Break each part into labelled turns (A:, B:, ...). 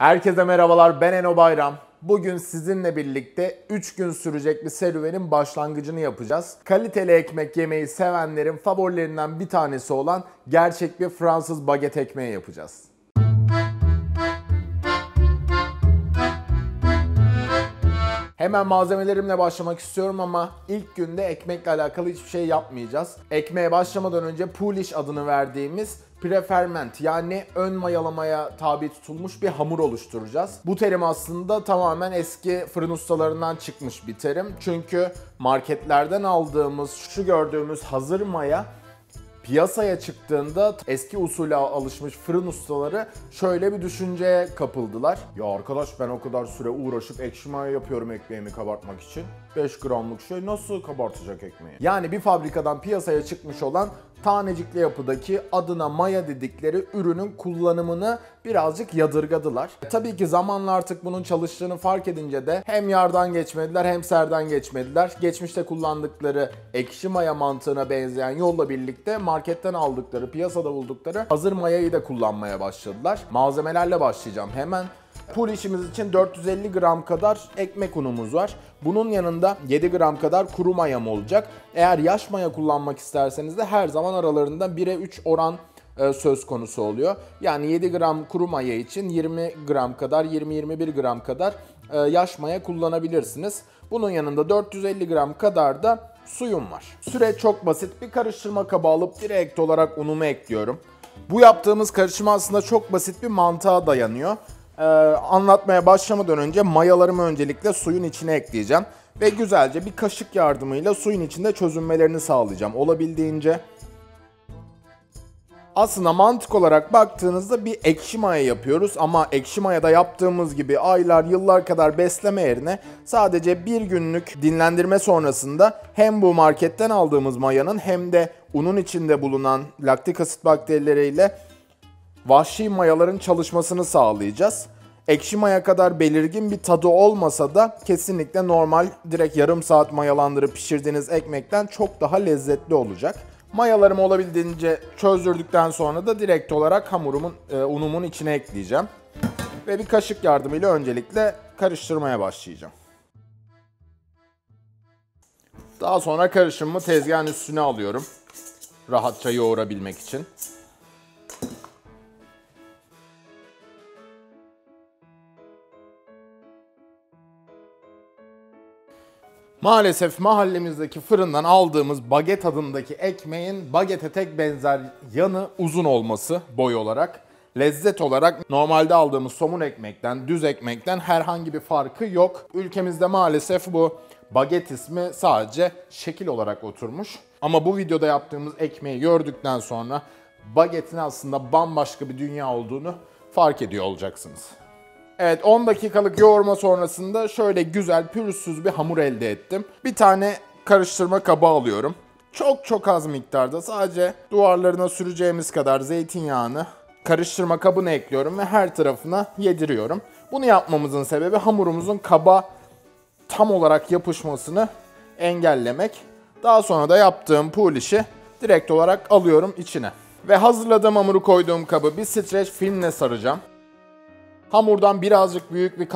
A: Herkese merhabalar, ben Eno Bayram. Bugün sizinle birlikte 3 gün sürecek bir serüvenin başlangıcını yapacağız. Kaliteli ekmek yemeyi sevenlerin favorilerinden bir tanesi olan gerçek bir Fransız baget ekmeği yapacağız. Hemen malzemelerimle başlamak istiyorum ama ilk günde ekmekle alakalı hiçbir şey yapmayacağız. Ekmeğe başlamadan önce Polish adını verdiğimiz preferment yani ön mayalamaya tabi tutulmuş bir hamur oluşturacağız. Bu terim aslında tamamen eski fırın ustalarından çıkmış bir terim. Çünkü marketlerden aldığımız şu gördüğümüz hazır maya piyasaya çıktığında eski usule alışmış fırın ustaları şöyle bir düşünceye kapıldılar. Ya arkadaş, ben o kadar süre uğraşıp ekşi maya yapıyorum ekmeğimi kabartmak için. 5 gramlık şey nasıl kabartacak ekmeği? Yani bir fabrikadan piyasaya çıkmış olan tanecikli yapıdaki adına maya dedikleri ürünün kullanımını birazcık yadırgadılar. Tabii ki zamanla artık bunun çalıştığını fark edince de hem yardan geçmediler hem serden geçmediler. Geçmişte kullandıkları ekşi maya mantığına benzeyen yolla birlikte marketten aldıkları, piyasada buldukları hazır mayayı da kullanmaya başladılar. Malzemelerle başlayacağım hemen. Pul işimiz için 450 gram kadar ekmek unumuz var. Bunun yanında 7 gram kadar kuru mayam olacak. Eğer yaş maya kullanmak isterseniz de her zaman aralarında 1'e 3 oran söz konusu oluyor. Yani 7 gram kuru maya için 20 gram kadar, 20-21 gram kadar yaş maya kullanabilirsiniz. Bunun yanında 450 gram kadar da suyum var. Süreç çok basit. Bir karıştırma kabı alıp direkt olarak unumu ekliyorum. Bu yaptığımız karışım aslında çok basit bir mantığa dayanıyor. Anlatmaya başlamadan önce mayalarımı öncelikle suyun içine ekleyeceğim. Ve güzelce bir kaşık yardımıyla suyun içinde çözünmelerini sağlayacağım. Olabildiğince. Aslında mantık olarak baktığınızda bir ekşi maya yapıyoruz ama ekşi mayada yaptığımız gibi aylar, yıllar kadar besleme yerine sadece bir günlük dinlendirme sonrasında hem bu marketten aldığımız mayanın hem de unun içinde bulunan laktik asit bakterileriyle vahşi mayaların çalışmasını sağlayacağız. Ekşi maya kadar belirgin bir tadı olmasa da kesinlikle normal direkt yarım saat mayalandırıp pişirdiğiniz ekmekten çok daha lezzetli olacak. Mayalarımı olabildiğince çözdürdükten sonra da direkt olarak unumun içine ekleyeceğim. Ve bir kaşık yardımıyla öncelikle karıştırmaya başlayacağım. Daha sonra karışımımı tezgahın üstüne alıyorum. Rahatça yoğurabilmek için. Maalesef mahallemizdeki fırından aldığımız baget adındaki ekmeğin bagete tek benzer yanı uzun olması boy olarak. Lezzet olarak normalde aldığımız somun ekmekten, düz ekmekten herhangi bir farkı yok. Ülkemizde maalesef bu baget ismi sadece şekil olarak oturmuş. Ama bu videoda yaptığımız ekmeği gördükten sonra bagetin aslında bambaşka bir dünya olduğunu fark ediyor olacaksınız. Evet, 10 dakikalık yoğurma sonrasında şöyle güzel pürüzsüz bir hamur elde ettim. Bir tane karıştırma kabı alıyorum. Çok az miktarda sadece duvarlarına süreceğimiz kadar zeytinyağını karıştırma kabına ekliyorum ve her tarafına yediriyorum. Bunu yapmamızın sebebi hamurumuzun kaba tam olarak yapışmasını engellemek. Daha sonra da yaptığım pulişi direkt olarak alıyorum içine. Ve hazırladığım hamuru koyduğum kabı bir streç filmle saracağım. Hamurdan birazcık büyük bir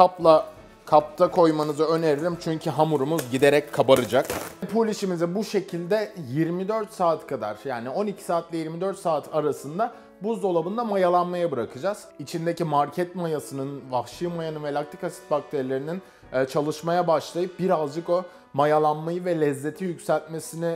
A: kapta koymanızı öneririm çünkü hamurumuz giderek kabaracak. Pul işimizi bu şekilde 24 saat kadar, yani 12 saat ile 24 saat arasında buzdolabında mayalanmaya bırakacağız. İçindeki market mayasının, vahşi mayanın ve laktik asit bakterilerinin çalışmaya başlayıp birazcık o mayalanmayı ve lezzeti yükseltmesini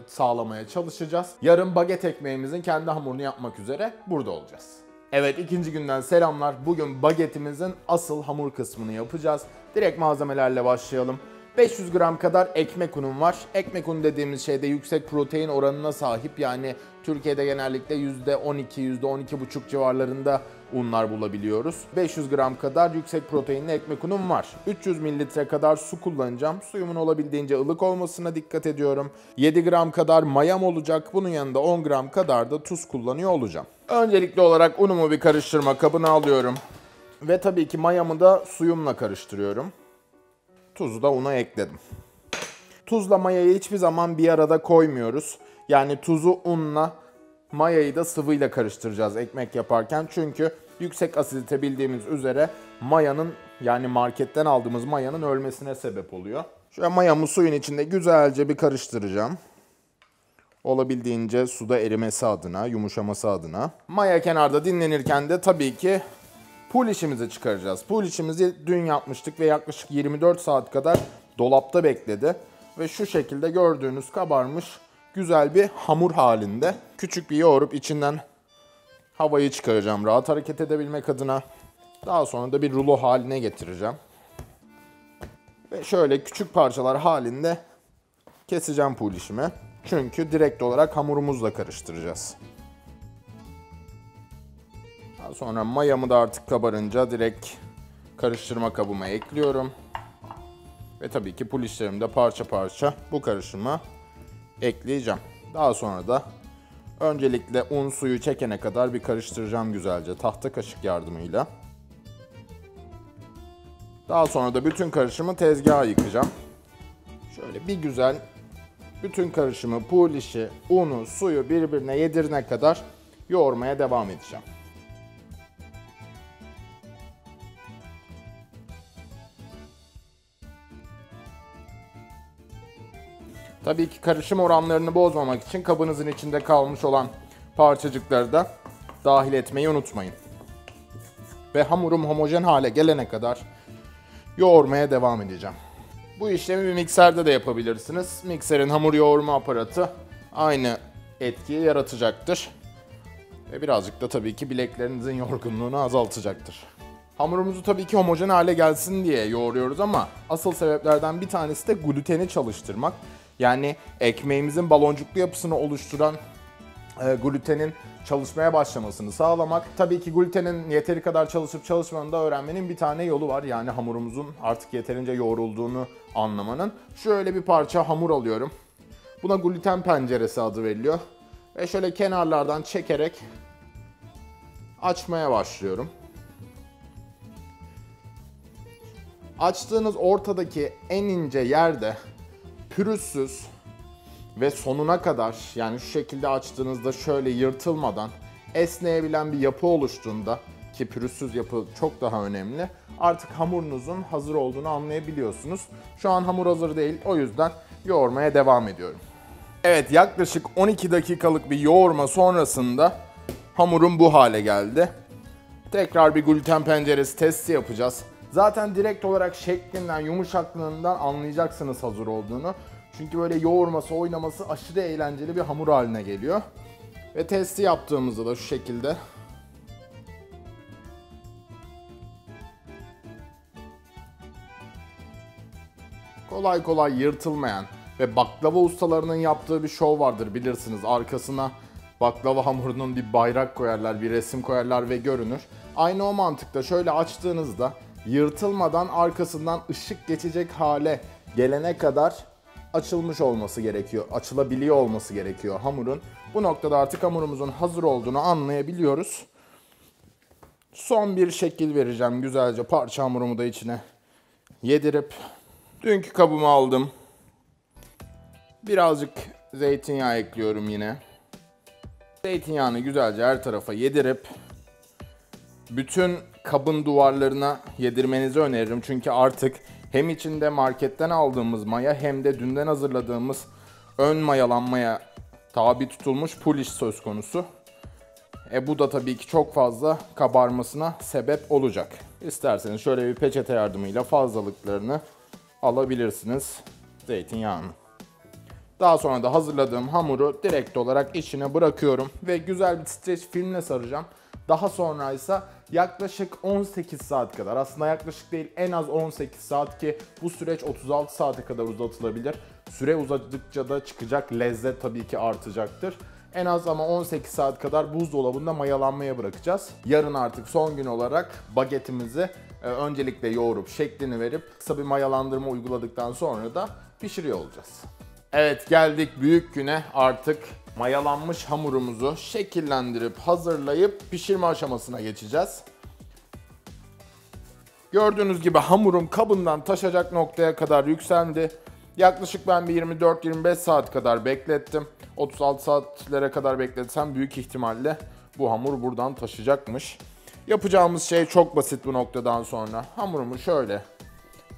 A: sağlamaya çalışacağız. Yarın baget ekmeğimizin kendi hamurunu yapmak üzere burada olacağız. Evet, ikinci günden selamlar. Bugün bagetimizin asıl hamur kısmını yapacağız. Direkt malzemelerle başlayalım. 500 gram kadar ekmek unum var. Ekmek unu dediğimiz şeyde yüksek protein oranına sahip. Yani Türkiye'de genellikle %12, %12,5 civarlarında unlar bulabiliyoruz. 500 gram kadar yüksek proteinli ekmek unum var. 300 mililitre kadar su kullanacağım. Suyumun olabildiğince ılık olmasına dikkat ediyorum. 7 gram kadar mayam olacak. Bunun yanında 10 gram kadar da tuz kullanıyor olacağım. Öncelikli olarak unumu bir karıştırma kabına alıyorum. Ve tabii ki mayamı da suyumla karıştırıyorum. Tuzu da una ekledim. Tuzla mayayı hiçbir zaman bir arada koymuyoruz. Yani tuzu unla, mayayı da sıvıyla karıştıracağız ekmek yaparken. Çünkü yüksek asidite bildiğimiz üzere mayanın, yani marketten aldığımız mayanın ölmesine sebep oluyor. Şöyle mayamı suyun içinde güzelce bir karıştıracağım. Olabildiğince suda erimesi adına, yumuşaması adına. Maya kenarda dinlenirken de tabii ki pool işimizi çıkaracağız. Pool işimizi dün yapmıştık ve yaklaşık 24 saat kadar dolapta bekledi. Ve şu şekilde gördüğünüz kabarmış güzel bir hamur halinde. Küçük bir yoğurup içinden havayı çıkaracağım rahat hareket edebilmek adına. Daha sonra da bir rulo haline getireceğim. Ve şöyle küçük parçalar halinde keseceğim pool işimi. Çünkü direkt olarak hamurumuzla karıştıracağız. Daha sonra mayamı da artık kabarınca direkt karıştırma kabıma ekliyorum. Ve tabii ki pool işlerimde parça parça bu karışıma ekleyeceğim. Daha sonra da öncelikle un suyu çekene kadar bir karıştıracağım güzelce tahta kaşık yardımıyla. Daha sonra da bütün karışımı tezgaha yıkacağım. Şöyle bir güzel bütün karışımı, pool işi, unu, suyu birbirine yedirene kadar yoğurmaya devam edeceğim. Tabii ki karışım oranlarını bozmamak için kabınızın içinde kalmış olan parçacıkları da dahil etmeyi unutmayın. Ve hamurum homojen hale gelene kadar yoğurmaya devam edeceğim. Bu işlemi bir mikserde de yapabilirsiniz. Mikserin hamur yoğurma aparatı aynı etkiyi yaratacaktır. Ve birazcık da tabii ki bileklerinizin yorgunluğunu azaltacaktır. Hamurumuzu tabii ki homojen hale gelsin diye yoğuruyoruz ama asıl sebeplerden bir tanesi de gluteni çalıştırmak. Yani ekmeğimizin baloncuklu yapısını oluşturan glutenin çalışmaya başlamasını sağlamak. Tabii ki glutenin yeteri kadar çalışıp çalışmadığını da öğrenmenin bir tane yolu var. Yani hamurumuzun artık yeterince yoğrulduğunu anlamanın. Şöyle bir parça hamur alıyorum. Buna gluten penceresi adı veriliyor. Ve şöyle kenarlardan çekerek açmaya başlıyorum. Açtığınız ortadaki en ince yerde pürüzsüz ve sonuna kadar, yani şu şekilde açtığınızda şöyle yırtılmadan esneyebilen bir yapı oluştuğunda, ki pürüzsüz yapı çok daha önemli, artık hamurunuzun hazır olduğunu anlayabiliyorsunuz. Şu an hamur hazır değil, o yüzden yoğurmaya devam ediyorum. Evet, yaklaşık 12 dakikalık bir yoğurma sonrasında hamurum bu hale geldi. Tekrar bir gluten penceresi testi yapacağız. Zaten direkt olarak şeklinden, yumuşaklığından anlayacaksınız hazır olduğunu. Çünkü böyle yoğurması, oynaması aşırı eğlenceli bir hamur haline geliyor. Ve testi yaptığımızda da şu şekilde. Kolay kolay yırtılmayan ve baklava ustalarının yaptığı bir şov vardır bilirsiniz. Arkasına baklava hamurunun bir bayrak koyarlar, bir resim koyarlar ve görünür. Aynı o mantıkta şöyle açtığınızda yırtılmadan arkasından ışık geçecek hale gelene kadar açılmış olması gerekiyor. Açılabiliyor olması gerekiyor hamurun. Bu noktada artık hamurumuzun hazır olduğunu anlayabiliyoruz. Son bir şekil vereceğim güzelce, parça hamurumu da içine yedirip. Dünkü kabımı aldım. Birazcık zeytinyağı ekliyorum yine. Zeytinyağını güzelce her tarafa yedirip bütün kabın duvarlarına yedirmenizi öneririm. Çünkü artık hem içinde marketten aldığımız maya hem de dünden hazırladığımız ön mayalanmaya tabi tutulmuş pool iş söz konusu. Bu da tabii ki çok fazla kabarmasına sebep olacak. İsterseniz şöyle bir peçete yardımıyla fazlalıklarını alabilirsiniz zeytinyağını. Daha sonra da hazırladığım hamuru direkt olarak içine bırakıyorum ve güzel bir streç filmle saracağım. Daha sonra ise yaklaşık 18 saat kadar, aslında yaklaşık değil en az 18 saat, ki bu süreç 36 saate kadar uzatılabilir. Süre uzadıkça da çıkacak lezzet tabii ki artacaktır. En az ama 18 saat kadar buzdolabında mayalanmaya bırakacağız. Yarın artık son gün olarak bagetimizi öncelikle yoğurup şeklini verip kısa bir mayalandırma uyguladıktan sonra da pişiriyor olacağız. Evet, geldik büyük güne. Artık mayalanmış hamurumuzu şekillendirip hazırlayıp pişirme aşamasına geçeceğiz. Gördüğünüz gibi hamurum kabından taşacak noktaya kadar yükseldi. Yaklaşık ben bir 24-25 saat kadar beklettim. 36 saatlere kadar bekletsem büyük ihtimalle bu hamur buradan taşacakmış. Yapacağımız şey çok basit bu noktadan sonra. Hamurumu şöyle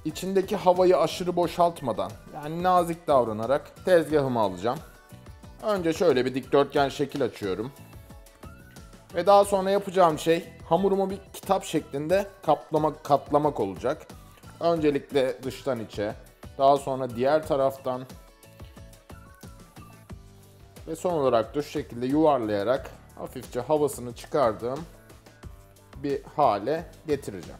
A: içindeki havayı aşırı boşaltmadan, yani nazik davranarak tezgahıma alacağım. Önce şöyle bir dikdörtgen şekil açıyorum. Ve daha sonra yapacağım şey hamurumu bir kitap şeklinde katlamak olacak. Öncelikle dıştan içe, daha sonra diğer taraftan ve son olarak da şu şekilde yuvarlayarak hafifçe havasını çıkardığım bir hale getireceğim.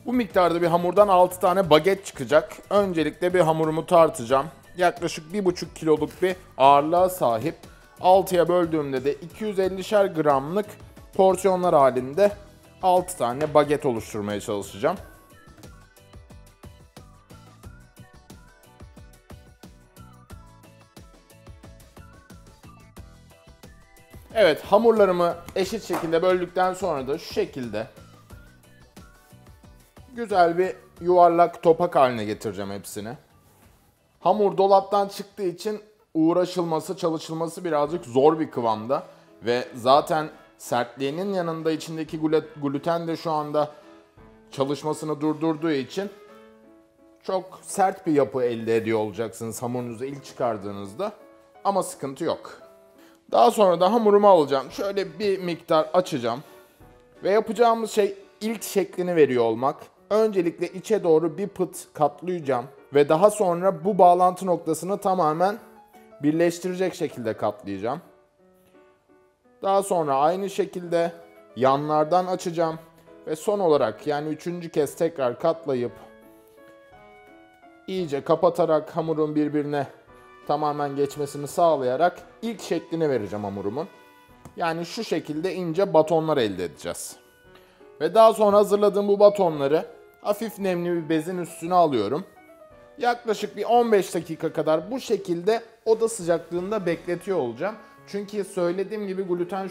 A: Bu miktarda bir hamurdan 6 tane baget çıkacak. Öncelikle bir hamurumu tartacağım. Yaklaşık 1,5 kiloluk bir ağırlığa sahip. 6'ya böldüğümde de 250'şer gramlık porsiyonlar halinde 6 tane baget oluşturmaya çalışacağım. Evet, hamurlarımı eşit şekilde böldükten sonra da şu şekilde güzel bir yuvarlak topak haline getireceğim hepsini. Hamur dolaptan çıktığı için uğraşılması, çalışılması birazcık zor bir kıvamda. Ve zaten sertliğinin yanında içindeki gluten de şu anda çalışmasını durdurduğu için çok sert bir yapı elde ediyor olacaksınız hamurunuzu ilk çıkardığınızda. Ama sıkıntı yok. Daha sonra da hamurumu alacağım. Şöyle bir miktar açacağım. Ve yapacağımız şey ilk şeklini veriyor olmak. Öncelikle içe doğru bir pıt katlayacağım. Ve daha sonra bu bağlantı noktasını tamamen birleştirecek şekilde katlayacağım. Daha sonra aynı şekilde yanlardan açacağım. Ve son olarak, yani 3. kez tekrar katlayıp iyice kapatarak hamurun birbirine tamamen geçmesini sağlayarak ilk şeklini vereceğim hamurumun. Yani şu şekilde ince batonlar elde edeceğiz. Ve daha sonra hazırladığım bu batonları hafif nemli bir bezin üstüne alıyorum. Yaklaşık bir 15 dakika kadar bu şekilde oda sıcaklığında bekletiyor olacağım. Çünkü söylediğim gibi gluten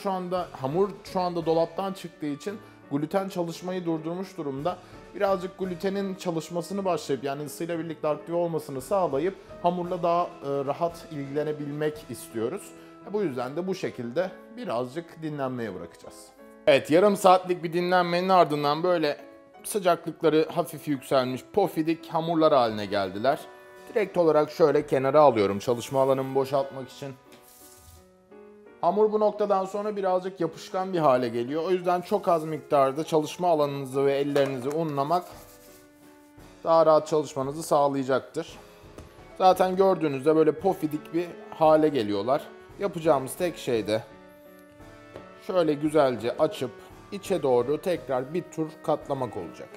A: hamur şu anda dolaptan çıktığı için gluten çalışmayı durdurmuş durumda. Birazcık glutenin çalışmasını başlayıp, yani ısıyla birlikte aktive olmasını sağlayıp hamurla daha rahat ilgilenebilmek istiyoruz. Bu yüzden de bu şekilde birazcık dinlenmeye bırakacağız. Evet, yarım saatlik bir dinlenmenin ardından böyle sıcaklıkları hafif yükselmiş pofidik hamurlar haline geldiler. Direkt olarak şöyle kenara alıyorum çalışma alanımı boşaltmak için. Hamur bu noktadan sonra birazcık yapışkan bir hale geliyor. O yüzden çok az miktarda çalışma alanınızı ve ellerinizi unlamak daha rahat çalışmanızı sağlayacaktır. Zaten gördüğünüzde böyle pofidik bir hale geliyorlar. Yapacağımız tek şey de şöyle güzelce açıp içe doğru tekrar bir tur katlamak olacak.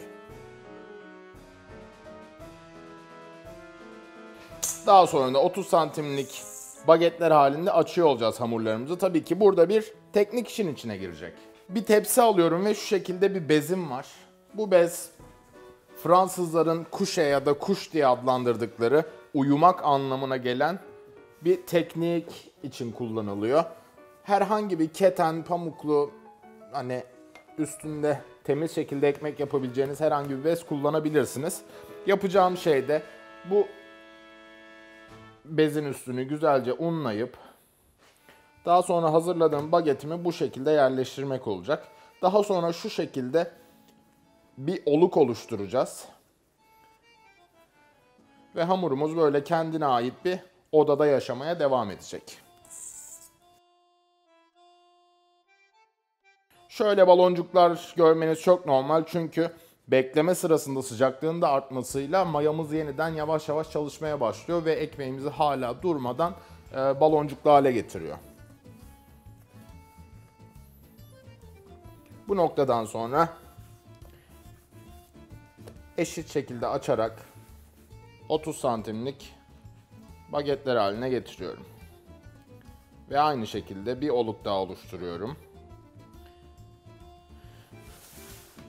A: Daha sonra da 30 santimlik bagetler halinde açıyor olacağız hamurlarımızı. Tabii ki burada bir teknik işin içine girecek. Bir tepsi alıyorum ve şu şekilde bir bezim var. Bu bez Fransızların kuşe ya da kuş diye adlandırdıkları uyumak anlamına gelen bir teknik için kullanılıyor. Herhangi bir keten, pamuklu, hani üstünde temiz şekilde ekmek yapabileceğiniz herhangi bir bez kullanabilirsiniz. Yapacağım şey de bu bezin üstünü güzelce unlayıp daha sonra hazırladığım bagetimi bu şekilde yerleştirmek olacak. Daha sonra şu şekilde bir oluk oluşturacağız. Ve hamurumuz böyle kendine ait bir odada yaşamaya devam edecek. Şöyle baloncuklar görmeniz çok normal, çünkü bekleme sırasında sıcaklığın da artmasıyla mayamız yeniden yavaş yavaş çalışmaya başlıyor ve ekmeğimizi hala durmadan baloncuklu hale getiriyor. Bu noktadan sonra eşit şekilde açarak 30 santimlik bagetler haline getiriyorum. Ve aynı şekilde bir oluk daha oluşturuyorum.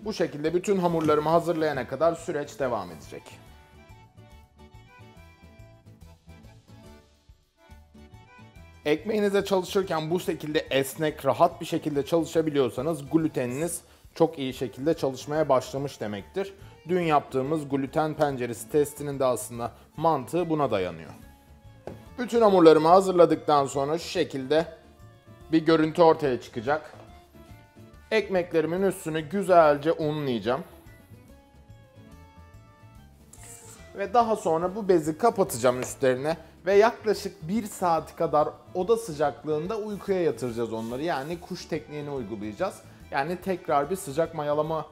A: Bu şekilde bütün hamurlarımı hazırlayana kadar süreç devam edecek. Ekmeğinize çalışırken bu şekilde esnek, rahat bir şekilde çalışabiliyorsanız gluteniniz çok iyi şekilde çalışmaya başlamış demektir. Dün yaptığımız gluten penceresi testinin de aslında mantığı buna dayanıyor. Bütün hamurlarımı hazırladıktan sonra şu şekilde bir görüntü ortaya çıkacak. Ekmeklerimin üstünü güzelce unlayacağım. Ve daha sonra bu bezi kapatacağım üstlerine ve yaklaşık 1 saat kadar oda sıcaklığında uykuya yatıracağız onları. Yani kuş tekniğini uygulayacağız. Yani tekrar bir sıcak mayalama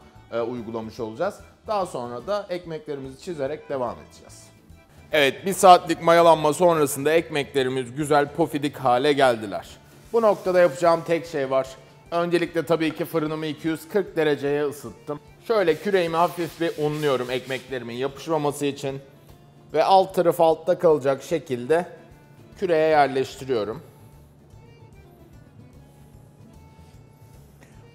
A: uygulamış olacağız. Daha sonra da ekmeklerimizi çizerek devam edeceğiz. Evet, 1 saatlik mayalanma sonrasında ekmeklerimiz güzel pofidik hale geldiler. Bu noktada yapacağım tek şey var. Öncelikle tabii ki fırınımı 240 dereceye ısıttım. Şöyle küreğimi hafif bir unluyorum ekmeklerimin yapışmaması için. Ve alt tarafı altta kalacak şekilde küreye yerleştiriyorum.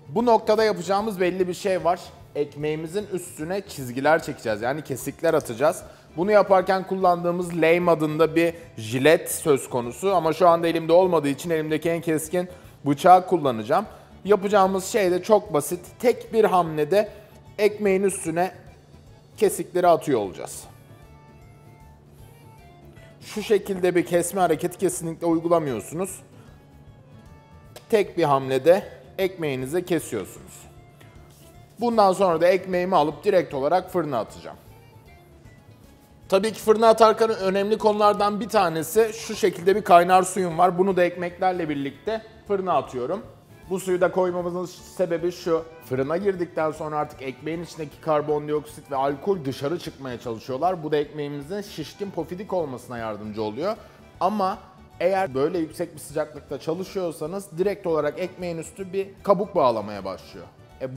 A: Bu noktada yapacağımız belli bir şey var. Ekmeğimizin üstüne çizgiler çekeceğiz. Yani kesikler atacağız. Bunu yaparken kullandığımız Lame adında bir jilet söz konusu. Ama şu anda elimde olmadığı için elimdeki en keskin bıçağı kullanacağım. Yapacağımız şey de çok basit. Tek bir hamlede ekmeğin üstüne kesikleri atıyor olacağız. Şu şekilde bir kesme hareketi kesinlikle uygulamıyorsunuz. Tek bir hamlede ekmeğinizi kesiyorsunuz. Bundan sonra da ekmeğimi alıp direkt olarak fırına atacağım. Tabii ki fırına atarken önemli konulardan bir tanesi şu şekilde bir kaynar suyum var. Bunu da ekmeklerle birlikte fırına atıyorum. Bu suyu da koymamızın sebebi şu. Fırına girdikten sonra artık ekmeğin içindeki karbondioksit ve alkol dışarı çıkmaya çalışıyorlar. Bu da ekmeğimizin şişkin pofidik olmasına yardımcı oluyor. Ama eğer böyle yüksek bir sıcaklıkta çalışıyorsanız direkt olarak ekmeğin üstü bir kabuk bağlamaya başlıyor.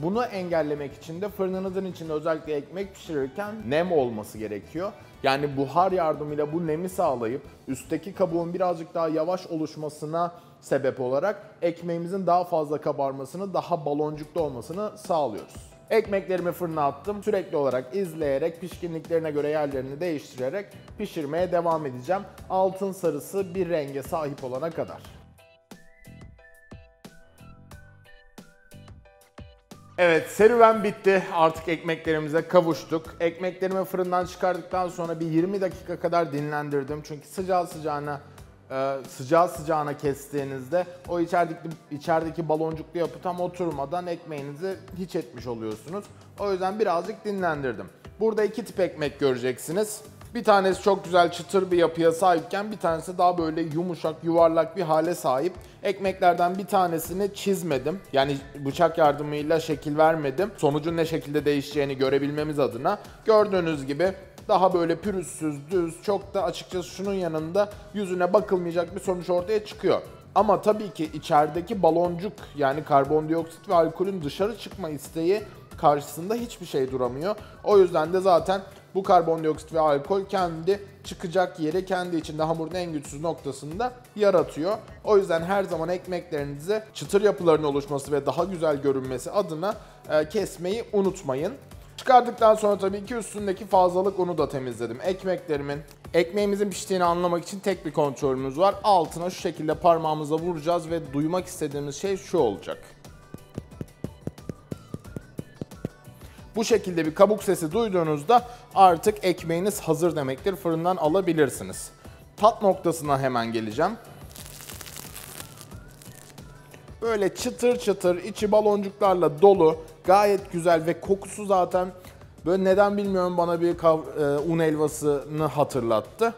A: Bunu engellemek için de fırınınızın içinde özellikle ekmek pişirirken nem olması gerekiyor. Yani buhar yardımıyla bu nemi sağlayıp üstteki kabuğun birazcık daha yavaş oluşmasına sebep olarak ekmeğimizin daha fazla kabarmasını, daha baloncuklu olmasını sağlıyoruz. Ekmeklerimi fırına attım. Sürekli olarak izleyerek, pişkinliklerine göre yerlerini değiştirerek pişirmeye devam edeceğim. Altın sarısı bir renge sahip olana kadar. Evet, serüven bitti. Artık ekmeklerimize kavuştuk. Ekmeklerimi fırından çıkardıktan sonra bir 20 dakika kadar dinlendirdim. Çünkü sıcağı sıcağına kestiğinizde o içerideki baloncuklu yapı tam oturmadan ekmeğinizi hiç etmiş oluyorsunuz. O yüzden birazcık dinlendirdim. Burada 2 tip ekmek göreceksiniz. Bir tanesi çok güzel çıtır bir yapıya sahipken bir tanesi daha böyle yumuşak, yuvarlak bir hale sahip. Ekmeklerden bir tanesini çizmedim. Yani bıçak yardımıyla şekil vermedim. Sonucun ne şekilde değişeceğini görebilmemiz adına. Gördüğünüz gibi daha böyle pürüzsüz, düz, çok da açıkçası şunun yanında yüzüne bakılmayacak bir sonuç ortaya çıkıyor. Ama tabii ki içerideki baloncuk, yani karbondioksit ve alkolün dışarı çıkma isteği karşısında hiçbir şey duramıyor. O yüzden de zaten bu karbondioksit ve alkol kendi çıkacak yeri kendi içinde hamurun en güçsüz noktasında yaratıyor. O yüzden her zaman ekmeklerinizi çıtır yapılarının oluşması ve daha güzel görünmesi adına kesmeyi unutmayın. Çıkardıktan sonra tabii ki üstündeki fazlalık unu da temizledim. Ekmeğimizin piştiğini anlamak için tek bir kontrolümüz var. Altına şu şekilde parmağımızla vuracağız ve duymak istediğimiz şey şu olacak. Bu şekilde bir kabuk sesi duyduğunuzda artık ekmeğiniz hazır demektir. Fırından alabilirsiniz. Tat noktasına hemen geleceğim. Böyle çıtır çıtır, içi baloncuklarla dolu, gayet güzel ve kokusu zaten böyle neden bilmiyorum bana bir un helvasını hatırlattı.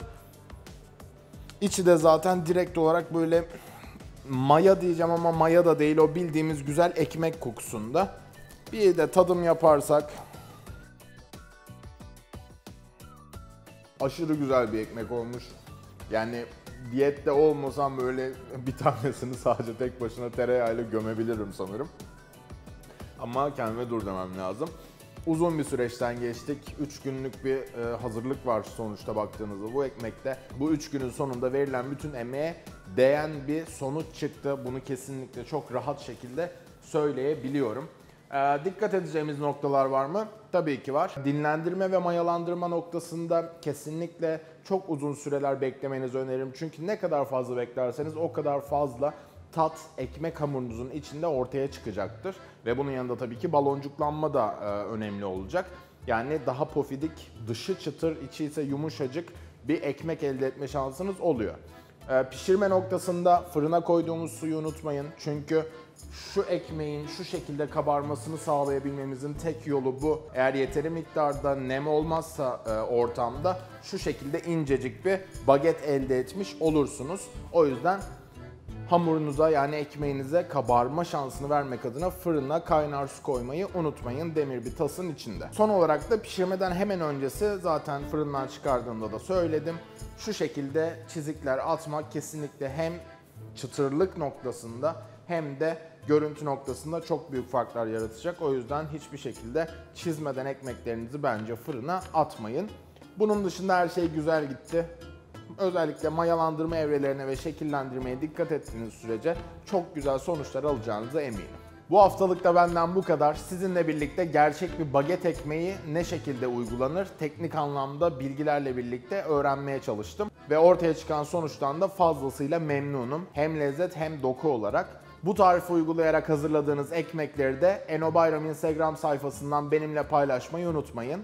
A: İçi de zaten direkt olarak böyle maya diyeceğim ama maya da değil, o bildiğimiz güzel ekmek kokusunda. Bir de tadım yaparsak aşırı güzel bir ekmek olmuş. Yani diyette olmasam böyle bir tanesini sadece tek başına tereyağıyla gömebilirim sanırım. Ama kendime dur demem lazım. Uzun bir süreçten geçtik. 3 günlük bir hazırlık var sonuçta baktığınızda bu ekmekte. Bu 3 günün sonunda verilen bütün emeğe değen bir sonuç çıktı. Bunu kesinlikle çok rahat şekilde söyleyebiliyorum. Dikkat edeceğimiz noktalar var mı? Tabii ki var. Dinlendirme ve mayalandırma noktasında kesinlikle çok uzun süreler beklemenizi öneririm. Çünkü ne kadar fazla beklerseniz o kadar fazla tat ekmek hamurunuzun içinde ortaya çıkacaktır. Ve bunun yanında tabii ki baloncuklanma da önemli olacak. Yani daha pofidik, dışı çıtır, içi ise yumuşacık bir ekmek elde etme şansınız oluyor. Pişirme noktasında fırına koyduğumuz suyu unutmayın. Çünkü Şu ekmeğin şu şekilde kabarmasını sağlayabilmemizin tek yolu bu. Eğer yeteri miktarda nem olmazsa ortamda şu şekilde incecik bir baget elde etmiş olursunuz. O yüzden hamurunuza yani ekmeğinize kabarma şansını vermek adına fırına kaynar su koymayı unutmayın demir bir tasın içinde. Son olarak da pişirmeden hemen öncesi zaten fırından çıkardığımda da söyledim. Şu şekilde çizikler atmak kesinlikle hem çıtırlık noktasında hem de görüntü noktasında çok büyük farklar yaratacak. O yüzden hiçbir şekilde çizmeden ekmeklerinizi bence fırına atmayın. Bunun dışında her şey güzel gitti. Özellikle mayalandırma evrelerine ve şekillendirmeye dikkat ettiğiniz sürece çok güzel sonuçlar alacağınıza eminim. Bu haftalık da benden bu kadar. Sizinle birlikte gerçek bir baget ekmeği ne şekilde uygulanır, teknik anlamda bilgilerle birlikte öğrenmeye çalıştım. Ve ortaya çıkan sonuçtan da fazlasıyla memnunum. Hem lezzet hem doku olarak. Bu tarifi uygulayarak hazırladığınız ekmekleri de Eno Bayram Instagram sayfasından benimle paylaşmayı unutmayın.